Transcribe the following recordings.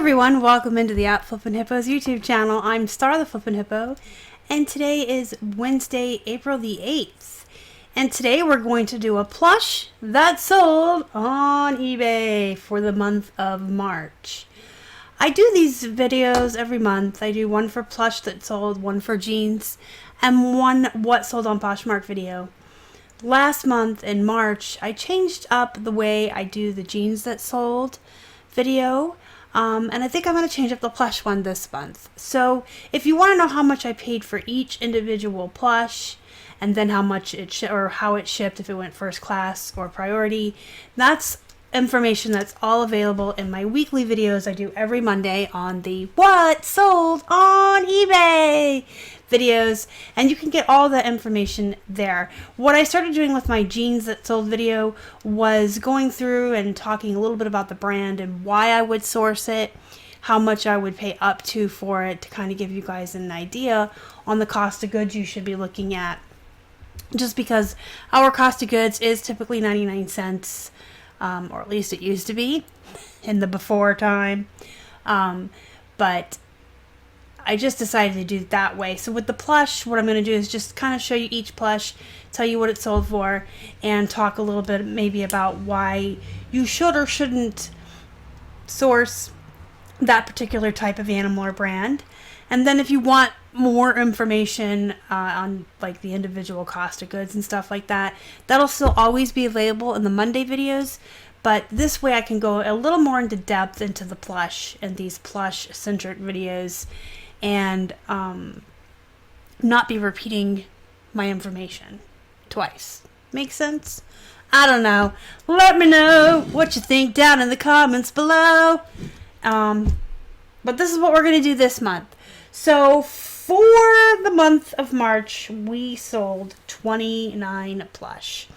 everyone, welcome into the Flippin' Hippos YouTube channel. I'm Star the Flippin' Hippo, and today is Wednesday, April the 8th. And today we're going to do a plush that sold on eBay for the month of March. I do these videos every month. I do one for plush that sold, one for jeans, and one what sold on Poshmark video. Last month in March, I changed up the way I do the jeans that sold video. And I think I'm going to change up the plush one this month. So if you want to know how much I paid for each individual plush, and then how much how it shipped, if it went first class or priority, that's information that's all available in my weekly videos I do every Monday on the What Sold on eBay videos, and you can get all the information there. What I started doing with my jeans that sold video was going through and talking a little bit about the brand and why I would source it, how much I would pay up to for it, to kind of give you guys an idea on the cost of goods you should be looking at. Just because our cost of goods is typically 99 cents, or at least it used to be in the before time, but I just decided to do it that way. So with the plush, what I'm going to do is just kind of show you each plush, tell you what it sold for, and talk a little bit maybe about why you should or shouldn't source that particular type of animal or brand. And then if you want more information on like the individual cost of goods and stuff like that, that'll still always be available in the Monday videos. But this way I can go a little more into depth into the plush and these plush centric videos, and not be repeating my information twice. Make sense? I don't know. Let me know what you think down in the comments below. But this is what we're going to do this month. So for the month of March, we sold 29 plush.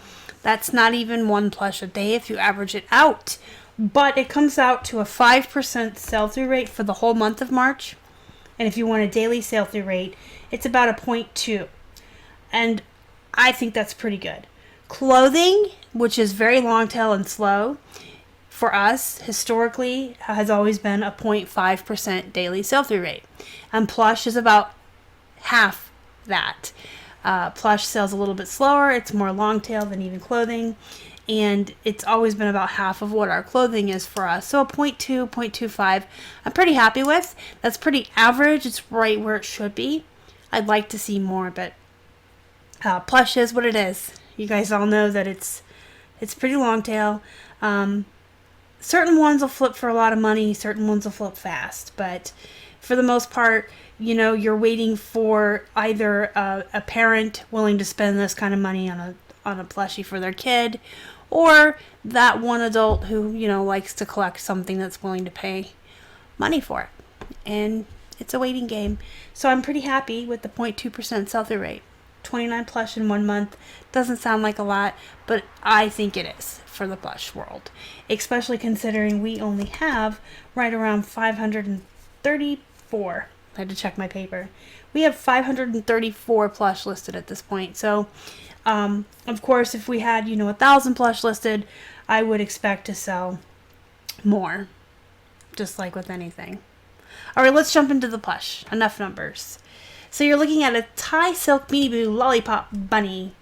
That's not even one plush a day if you average it out. But it comes out to a 5% sell-through rate for the whole month of March. And if you want a daily sell-through rate, it's about a 0.2. And I think that's pretty good. Clothing, which is very long tail and slow, for us, historically, has always been a 0.5% daily sell-through rate. And plush is about half that. Plush sells a little bit slower. It's more long tail than even clothing. And it's always been about half of what our clothing is for us. So a 0.2, 0.25, I'm pretty happy with. That's pretty average. It's right where it should be. I'd like to see more, but plush is what it is. You guys all know that it's pretty long tail. Certain ones will flip for a lot of money. Certain ones will flip fast. But for the most part, you know, you're waiting for either a parent willing to spend this kind of money on a plushie for their kid, or that one adult who, you know, likes to collect something that's willing to pay money for it. And it's a waiting game. So I'm pretty happy with the 0.2% sell-through rate. 29 plush in 1 month doesn't sound like a lot, but I think it is for the plush world, especially considering we only have right around 534. I had to check my paper. We have 534 plush listed at this point. So of course, if we had, 1,000 plush listed, I would expect to sell more, just like with anything. All right, let's jump into the plush. Enough numbers. So you're looking at a Thai silk Beanie Boo lollipop bunny.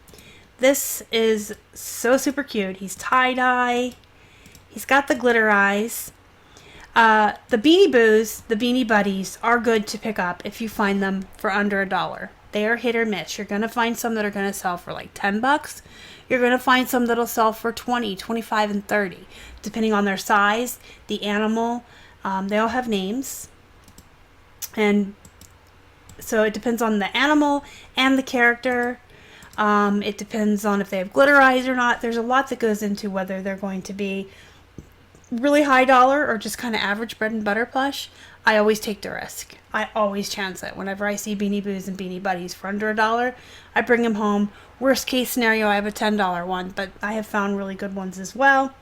This is so super cute. He's tie-dye. He's got the glitter eyes. The Beanie Boos, the Beanie Buddies, are good to pick up if you find them for under $1. They are hit or miss. You're going to find some that are going to sell for like $10. You're going to find some that'll sell for $20, $25, and $30, depending on their size, the animal. They all have names. And so it depends on the animal and the character. It depends on if they have glitter eyes or not. There's a lot that goes into whether they're going to be really high dollar or just kind of average bread and butter plush. I always take the risk. I always chance it. Whenever I see Beanie Boos and Beanie Buddies for under $1, I bring them home. Worst case scenario, I have a $10 one, but I have found really good ones as well.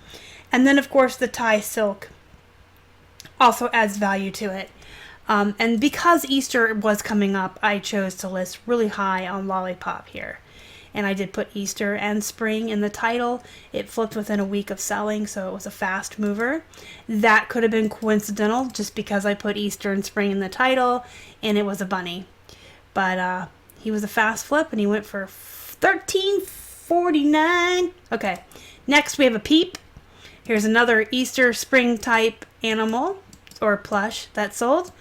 And then, of course, the Thai silk also adds value to it. And because Easter was coming up, I chose to list really high on lollipop here. and I did put Easter and spring in the title. It flipped within a week of selling, so it was a fast mover. That could have been coincidental just because I put Easter and spring in the title and it was a bunny. But he was a fast flip and he went for $13.49. Okay, next we have a Peep. Here's another Easter spring type animal or plush that sold.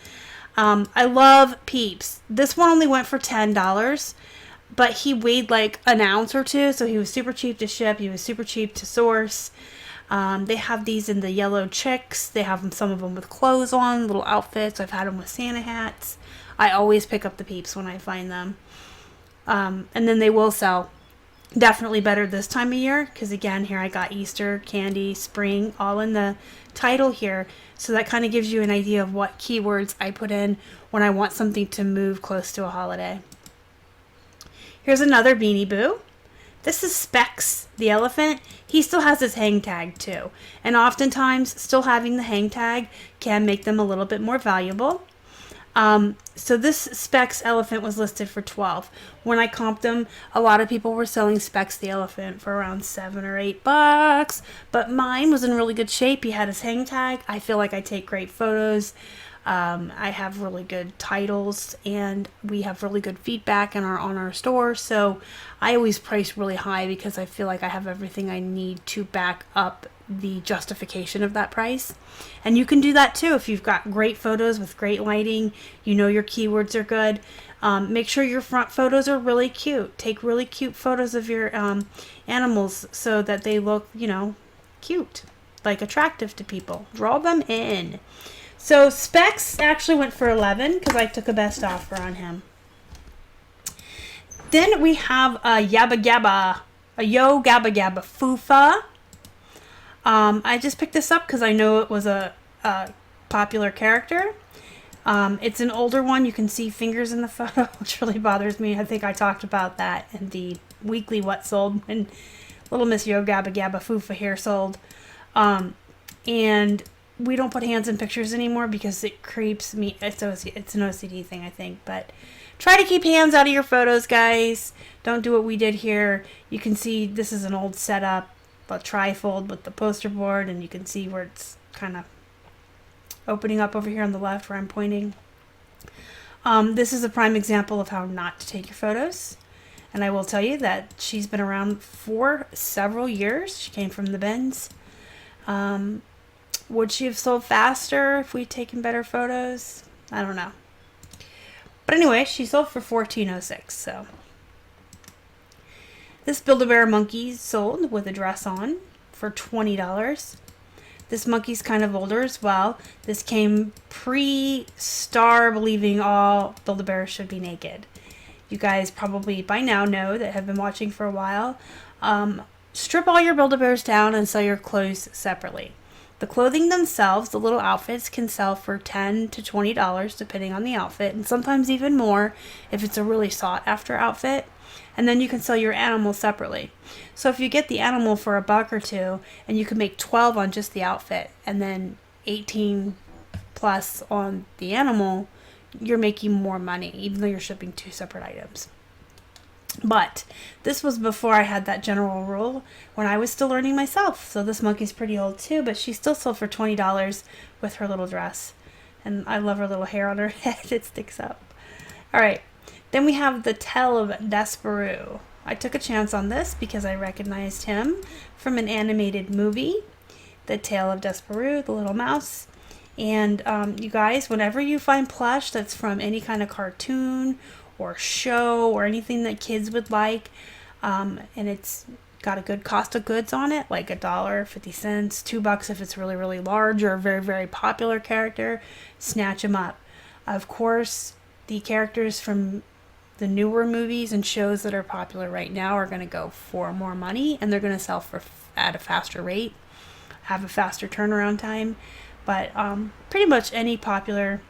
I love Peeps. This one only went for $10, but he weighed like an ounce or two, so he was super cheap to ship. He was super cheap to source. They have these in the yellow chicks. They have them, some of them with clothes on, little outfits. I've had them with Santa hats. I always pick up the Peeps when I find them. And then they will sell. Definitely better this time of year, because again, here I got Easter, candy, spring, all in the title here. So that kind of gives you an idea of what keywords I put in when I want something to move close to a holiday. Here's another Beanie Boo. This is Specs, the elephant. He still has his hang tag too. And oftentimes, still having the hang tag can make them a little bit more valuable. So this Specs elephant was listed for $12. When I comped them, a lot of people were selling Specs the elephant for around $7 or $8, but mine was in really good shape. He had his hang tag. I feel like I take great photos. I have really good titles, and we have really good feedback on our store. So I always price really high because I feel like I have everything I need to back up the justification of that price. And you can do that too if you've got great photos with great lighting. You know your keywords are good. Make sure your front photos are really cute. Take really cute photos of your animals so that they look, you know, cute, like attractive to people. Draw them in. So Specs actually went for $11 because I took a best offer on him. Then we have a Yabba Gabba, a Yo Gabba Gabba Fufa. I just picked this up because I know it was a popular character. It's an older one. You can see fingers in the photo, which really bothers me. I think I talked about that in the weekly What Sold when Little Miss Yo Gabba Gabba Fufa here sold. And we don't put hands in pictures anymore because it creeps me. It's an OCD thing, I think. But try to keep hands out of your photos, guys. Don't do what we did here. You can see this is an old setup, a trifold with the poster board, and you can see where it's kind of opening up over here on the left where I'm pointing. This is a prime example of how not to take your photos. And I will tell you that she's been around for several years. She came from the bins. Would she have sold faster if we'd taken better photos? I don't know. But anyway, she sold for $14.06. So this Build-A-Bear monkey sold with a dress on for $20. This monkey's kind of older as well. This came pre-Star believing all Build-A-Bears should be naked. You guys probably by now know that have been watching for a while. Strip all your Build-A-Bears down and sell your clothes separately. The clothing themselves, the little outfits, can sell for $10 to $20 depending on the outfit, and sometimes even more if it's a really sought-after outfit. And then you can sell your animal separately. So if you get the animal for $1 or $2, and you can make 12 on just the outfit, and then 18 plus on the animal, you're making more money, even though you're shipping 2 separate items. But this was before I had that general rule, when I was still learning myself. So this monkey's pretty old too, but she still sold for $20 with her little dress. And I love her little hair on her head. It sticks up. All right. Then we have the Tale of Despereaux. I took a chance on this because I recognized him from an animated movie, The Tale of Despereaux, the little mouse. And you guys, whenever you find plush that's from any kind of cartoon or show or anything that kids would like, and it's got a good cost of goods on it, like $1, 50 cents, $2 if it's really, really large or a very, very popular character, snatch them up. Of course, the characters from the newer movies and shows that are popular right now are going to go for more money, and they're going to sell for at a faster rate, have a faster turnaround time. But pretty much any popular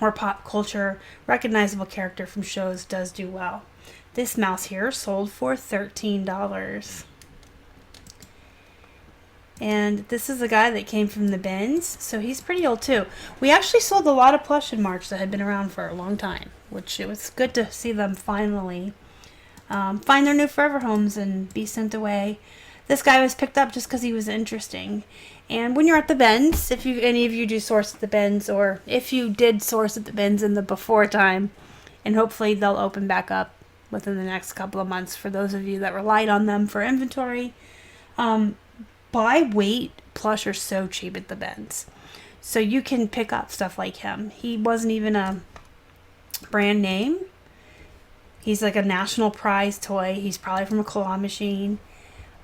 or pop culture recognizable character from shows does do well. This mouse here sold for $13. And this is a guy that came from the bins, so he's pretty old too. We actually sold a lot of plush in March that had been around for a long time, which it was good to see them finally find their new forever homes and be sent away. This guy was picked up just because he was interesting. And when you're at the bins, if any of you do source at the bins, or if you did source at the bins in the before time, and hopefully they'll open back up within the next couple of months for those of you that relied on them for inventory. By weight, Plush are so cheap at the bins. So you can pick up stuff like him. He wasn't even a brand name. He's like a national prize toy. He's probably from a claw machine.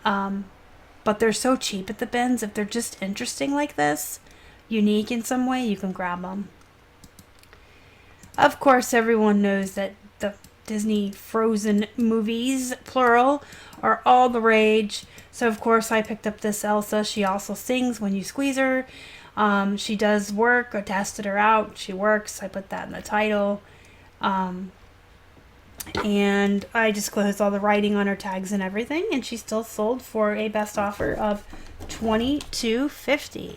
But they're so cheap at the bins. If they're just interesting like this, unique in some way, you can grab them. Of course, everyone knows that the Disney Frozen movies, plural, are all the rage. So, of course, I picked up this Elsa. She also sings when you squeeze her. She does work. I tested her out. She works. I put that in the title. And I disclosed all the writing on her tags and everything. And she still sold for a best offer of $22.50.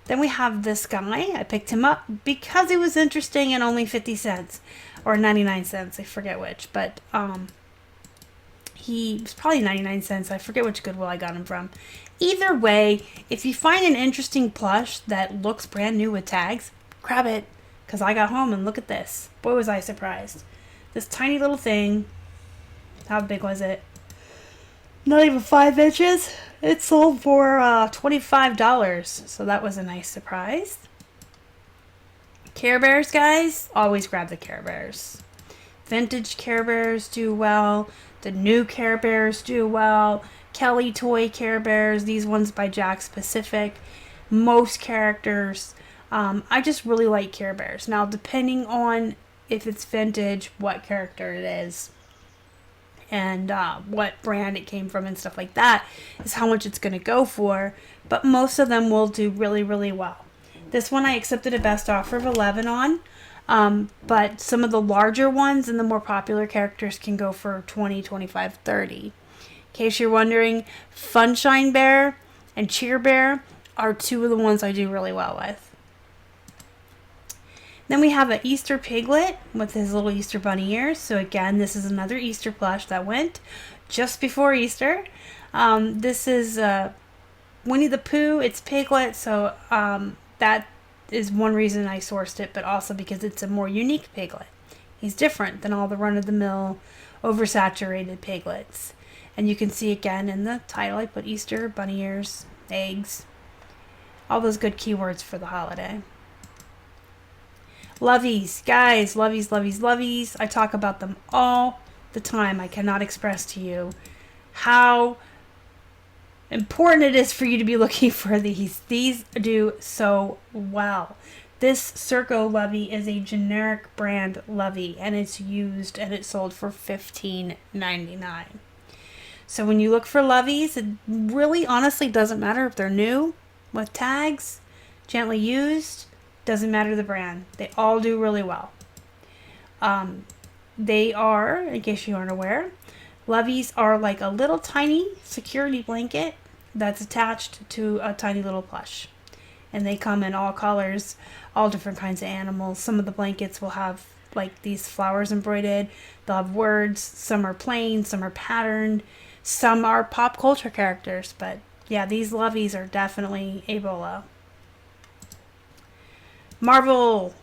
Then we have this guy. I picked him up because he was interesting and only 50 cents. Or 99 cents. I forget which. But he was probably 99 cents. I forget which Goodwill I got him from. Either way, if you find an interesting plush that looks brand new with tags, grab it. Because I got home and look at this. Boy, was I surprised. This tiny little thing. How big was it? Not even 5 inches. It sold for $25. So that was a nice surprise. Care Bears, guys. Always grab the Care Bears. Vintage Care Bears do well. The new Care Bears do well. Kelly Toy Care Bears. These ones by Jack Specific. Most characters. I just really like Care Bears. Now, depending on if it's vintage, what character it is, and what brand it came from and stuff like that, is how much it's going to go for. But most of them will do really, really well. This one I accepted a best offer of 11 on. But some of the larger ones and the more popular characters can go for 20, 25, 30. In case you're wondering, Funshine Bear and Cheer Bear are two of the ones I do really well with. Then we have an Easter Piglet with his little Easter bunny ears. So again, this is another Easter plush that went just before Easter. This is Winnie the Pooh. It's Piglet, so that is one reason I sourced it, but also because it's a more unique Piglet. He's different than all the run-of-the-mill, oversaturated Piglets. And you can see again in the title, I put Easter, bunny ears, eggs, all those good keywords for the holiday. Loveys, guys, loveys, loveys, loveys. I talk about them all the time. I cannot express to you how important it is for you to be looking for these. These do so well. This Circo Lovey is a generic brand Lovey, and it's used and it's sold for $15.99. So when you look for Loveys, it really honestly doesn't matter if they're new with tags, gently used. Doesn't matter the brand. They all do really well. They are, in case you aren't aware, Loveys are like a little tiny security blanket that's attached to a tiny little plush. And they come in all colors, all different kinds of animals. Some of the blankets will have like these flowers embroidered. They'll have words. Some are plain, some are patterned. Some are pop culture characters. But yeah, these Loveys are definitely Ebola. Marvel,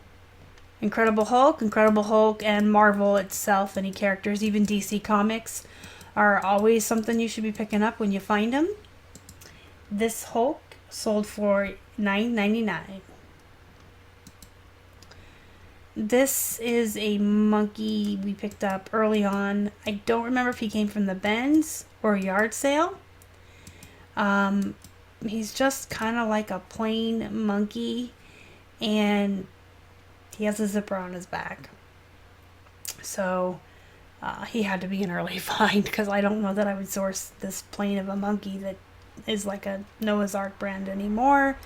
Incredible Hulk, and Marvel itself, any characters, even DC Comics, are always something you should be picking up when you find them. This Hulk sold for $9.99. This is a monkey we picked up early on. I don't remember if he came from the bins or a yard sale. He's just kind of like a plain monkey. And he has a zipper on his back. So he had to be an early find because I don't know that I would source this plain of a monkey that is like a Noah's Ark brand anymore.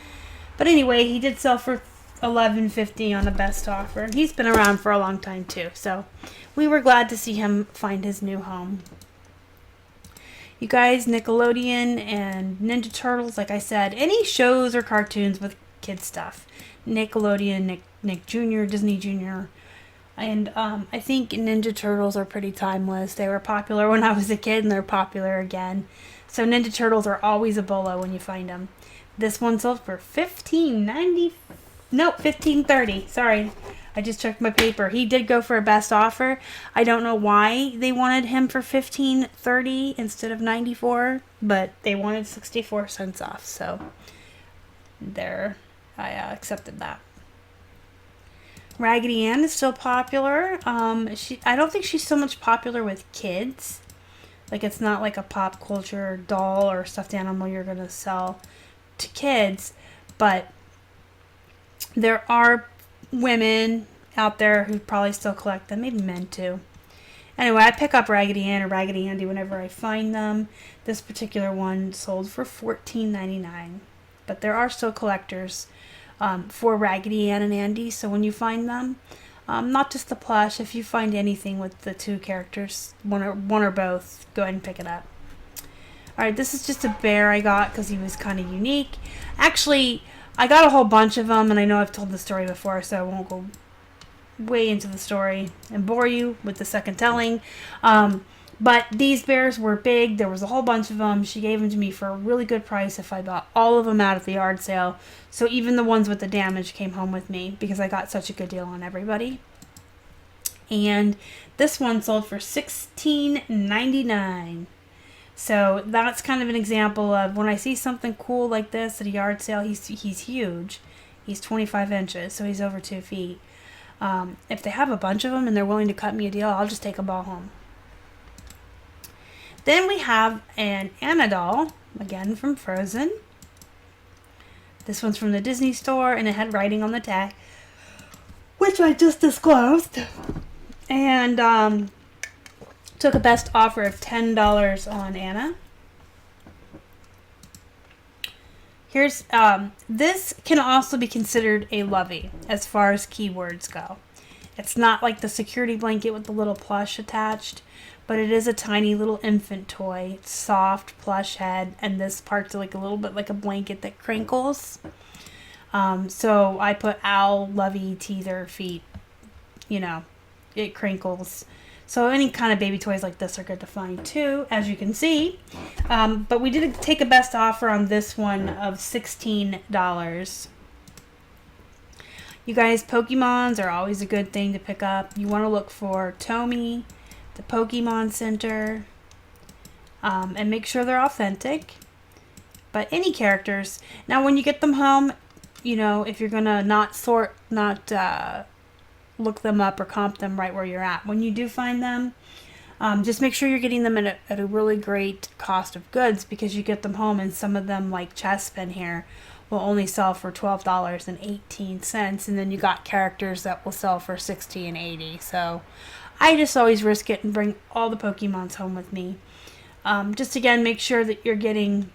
But anyway, he did sell for $11.50 on a best offer. He's been around for a long time too. So we were glad to see him find his new home. You guys, Nickelodeon and Ninja Turtles, like I said, any shows or cartoons with kid stuff. Nickelodeon, Nick Jr., Disney Jr., And I think Ninja Turtles are pretty timeless. They were popular when I was a kid, and they're popular again. So Ninja Turtles are always a bolo when you find them. This one sold for $15.90. Nope, $15.30. Sorry, I just checked my paper. He did go for a best offer. I don't know why they wanted him for $15.30 instead of $94, but they wanted 64 cents off. So there, I accepted that. Raggedy Ann is still popular. I don't think she's so much popular with kids. Like, it's not like a pop culture doll or stuffed animal you're gonna sell to kids, but there are women out there who probably still collect them, maybe men too. Anyway, I pick up Raggedy Ann or Raggedy Andy whenever I find them. This particular one sold for $14.99, but there are still collectors for Raggedy Ann and Andy. So when you find them, not just the plush, if you find anything with the two characters, one or both, go ahead and pick it up. Alright, this is just a bear I got because he was kind of unique. Actually, I got a whole bunch of them, and I know I've told the story before, so I won't go way into the story and bore you with the second telling. But these bears were big. There was a whole bunch of them. She gave them to me for a really good price if I bought all of them out at the yard sale. So even the ones with the damage came home with me because I got such a good deal on everybody. And this one sold for $16.99. So that's kind of an example of when I see something cool like this at a yard sale. He's huge. He's 25 inches, so he's over 2 feet. If they have a bunch of them and they're willing to cut me a deal, I'll just take them all home. Then we have an Anna doll, again from Frozen. This one's from the Disney store, and it had writing on the tag, which I just disclosed. And took a best offer of $10 on Anna. Here's this can also be considered a lovey as far as keywords go. It's not like the security blanket with the little plush attached, but it is a tiny little infant toy. It's soft, plush head, and this part's like a little bit like a blanket that crinkles. So I put owl, lovey, teether, feet. You know, it crinkles. So any kind of baby toys like this are good to find too, as you can see. But we did take a best offer on this one of $16. You guys, Pokemons are always a good thing to pick up. You want to look for Tomy, the Pokemon Center, and make sure they're authentic. But any characters. Now when you get them home, you know, if you're going to not look them up or comp them right where you're at. When you do find them, just make sure you're getting them at a really great cost of goods, because you get them home and some of them, like Chespin here, will only sell for $12.18, and then you got characters that will sell for $60 and $80. So I just always risk it and bring all the Pokemons home with me. Just again, make sure that you're getting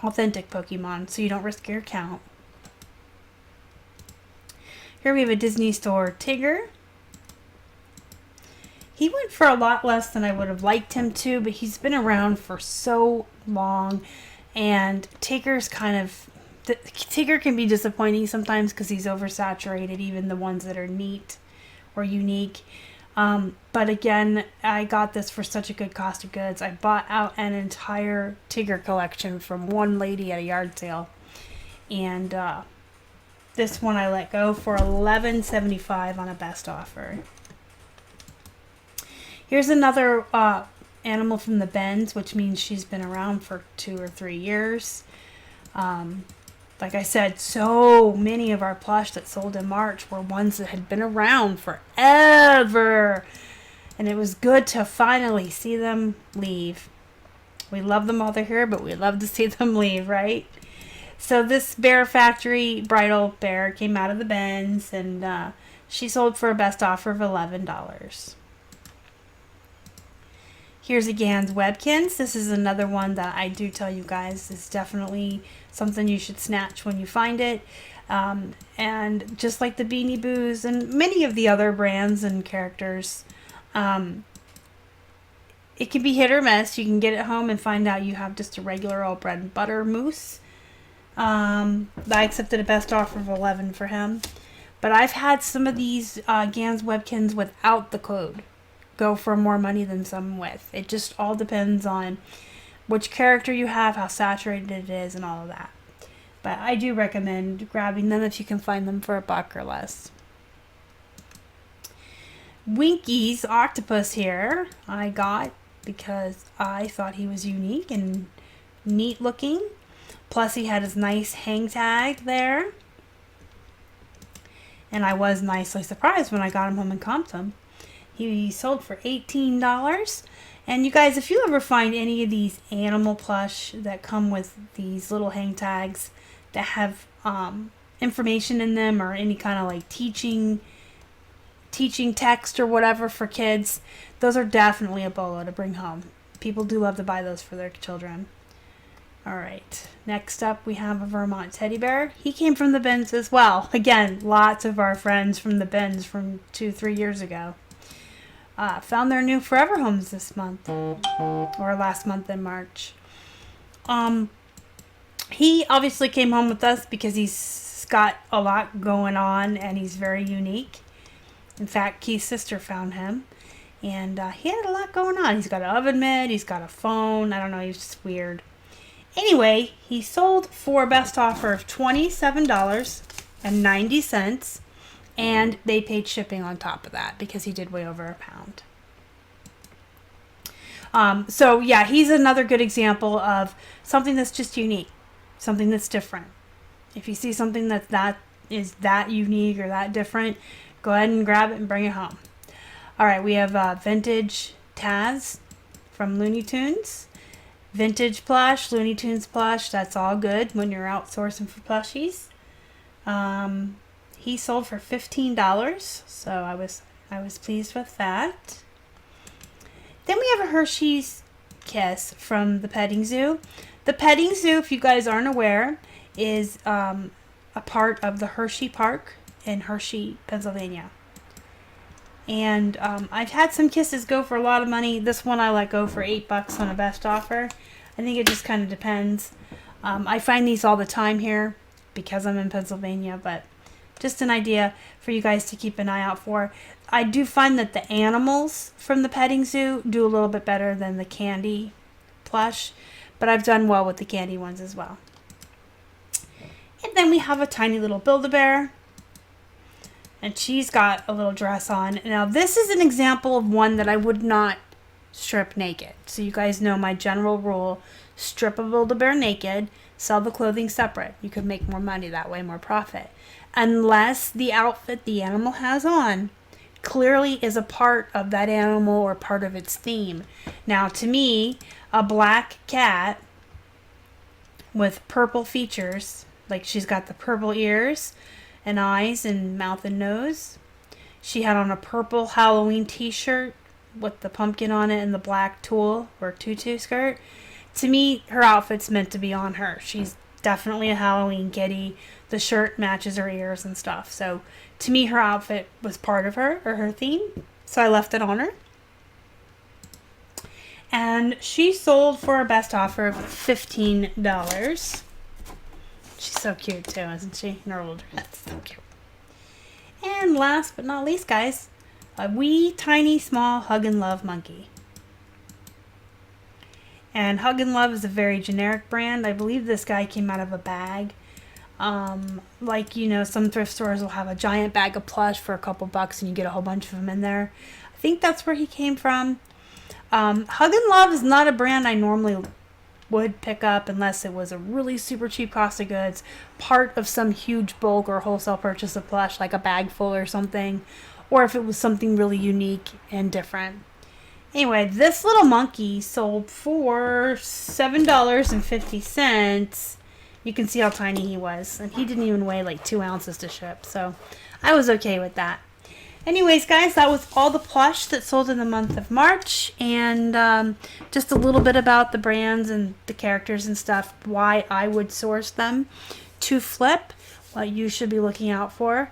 authentic Pokemon so you don't risk your account. Here we have a Disney Store Tigger. He went for a lot less than I would have liked him to, but he's been around for so long. And Tigger can be disappointing sometimes because he's oversaturated, even the ones that are neat or unique. But again, I got this for such a good cost of goods. I bought out an entire Tigger collection from one lady at a yard sale. And this one I let go for $11.75 on a best offer. Here's another animal from the Bends, which means she's been around for 2 or 3 years. Like I said, so many of our plush that sold in March were ones that had been around forever. And it was good to finally see them leave. We love them while they're here, but we love to see them leave, right? So this Bear Factory bridal bear came out of the Bends, and she sold for a best offer of $11. Here's a Gans Webkins. This is another one that I do tell you guys is definitely something you should snatch when you find it. And just like the Beanie Boos and many of the other brands and characters, it can be hit or miss. You can get it home and find out you have just a regular old bread and butter moose. I accepted a best offer of $11 for him. But I've had some of these Gans Webkins without the code go for more money than some with. It just all depends on which character you have, how saturated it is, and all of that. But I do recommend grabbing them if you can find them for $1 or less. Winky's octopus here I got because I thought he was unique and neat looking. Plus he had his nice hang tag there. And I was nicely surprised when I got him home and comped him. He sold for $18. And you guys, if you ever find any of these animal plush that come with these little hang tags that have information in them or any kind of like teaching text or whatever for kids, those are definitely a bolo to bring home. People do love to buy those for their children. Alright, next up we have a Vermont teddy bear. He came from the bins as well. Again, lots of our friends from the bins from 2-3 years ago. Found their new forever homes this month. Or last month in March. He obviously came home with us because he's got a lot going on and he's very unique. In fact, Keith's sister found him. And he had a lot going on. He's got an oven mitt. He's got a phone. I don't know. He's just weird. Anyway, he sold for a best offer of $27.90. And they paid shipping on top of that because he did weigh over £1. So, yeah, he's another good example of something that's just unique. Something that's different. If you see something that is that unique or that different, go ahead and grab it and bring it home. Alright, we have vintage Taz from Looney Tunes. Vintage plush, Looney Tunes plush. That's all good when you're outsourcing for plushies. He sold for $15, so I was pleased with that. Then we have a Hershey's Kiss from the petting zoo. The petting zoo, if you guys aren't aware, is a part of the Hershey Park in Hershey, Pennsylvania. And I've had some kisses go for a lot of money. This one I let go for $8 on a best offer. I think it just kind of depends. I find these all the time here because I'm in Pennsylvania, but just an idea for you guys to keep an eye out for. I do find that the animals from the petting zoo do a little bit better than the candy plush, but I've done well with the candy ones as well. And then we have a tiny little Build-A-Bear. And she's got a little dress on. Now, this is an example of one that I would not strip naked. So you guys know my general rule. Strip a Build-A-Bear naked. Sell the clothing separate. You could make more money that way, more profit. Unless the outfit the animal has on clearly is a part of that animal or part of its theme. Now, to me, a black cat with purple features, like she's got the purple ears and eyes and mouth and nose. She had on a purple Halloween t-shirt with the pumpkin on it and the black tulle or tutu skirt. To me, her outfit's meant to be on her. She's definitely a Halloween kitty. The shirt matches her ears and stuff. So to me, her outfit was part of her or her theme. So I left it on her. And she sold for a best offer of $15. She's so cute too, isn't she? In her little dress. So cute. And last but not least, guys, a wee, tiny, small Hug and Love monkey. And Hug and Love is a very generic brand. I believe this guy came out of a bag. Like, you know, some thrift stores will have a giant bag of plush for a couple bucks and you get a whole bunch of them in there. I think that's where he came from. Hug and Love is not a brand I normally would pick up unless it was a really super cheap cost of goods, part of some huge bulk or wholesale purchase of plush, like a bag full or something, or if it was something really unique and different. Anyway, this little monkey sold for $7.50. You can see how tiny he was, and he didn't even weigh like 2 ounces to ship, so I was okay with that. Anyways, guys, that was all the plush that sold in the month of March, and just a little bit about the brands and the characters and stuff, why I would source them to flip, what you should be looking out for.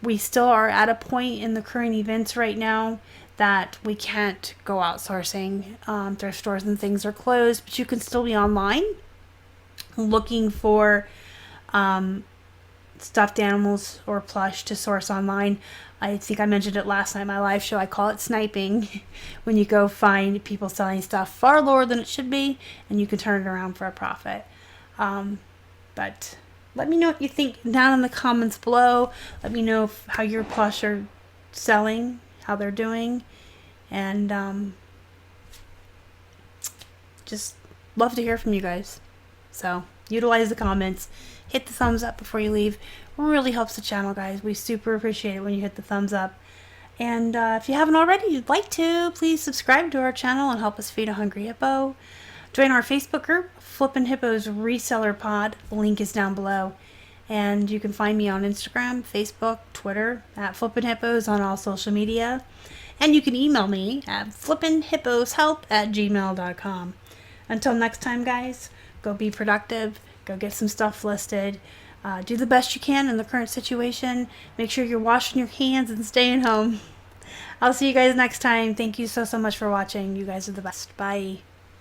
We still are at a point in the current events right now that we can't go outsourcing. Thrift stores and things are closed, but you can still be online looking for stuffed animals or plush to source online. I think I mentioned it last night in my live show. I call it sniping when you go find people selling stuff far lower than it should be and you can turn it around for a profit. But let me know what you think down in the comments below. Let me know how your plush are selling, how they're doing, and just love to hear from you guys. So utilize the comments, hit the thumbs up before you leave. It really helps the channel, guys. We super appreciate it when you hit the thumbs up. And if you haven't already, you'd like to, please subscribe to our channel and help us feed a hungry hippo. Join our Facebook group, Flippin' Hippo's Reseller Pod. The link is down below. And you can find me on Instagram, Facebook, Twitter, at Flippin' Hippos on all social media. And you can email me at flippinhipposhelp@gmail.com. Until next time, guys, go be productive. Go get some stuff listed. Do the best you can in the current situation. Make sure you're washing your hands and staying home. I'll see you guys next time. Thank you so much for watching. You guys are the best. Bye.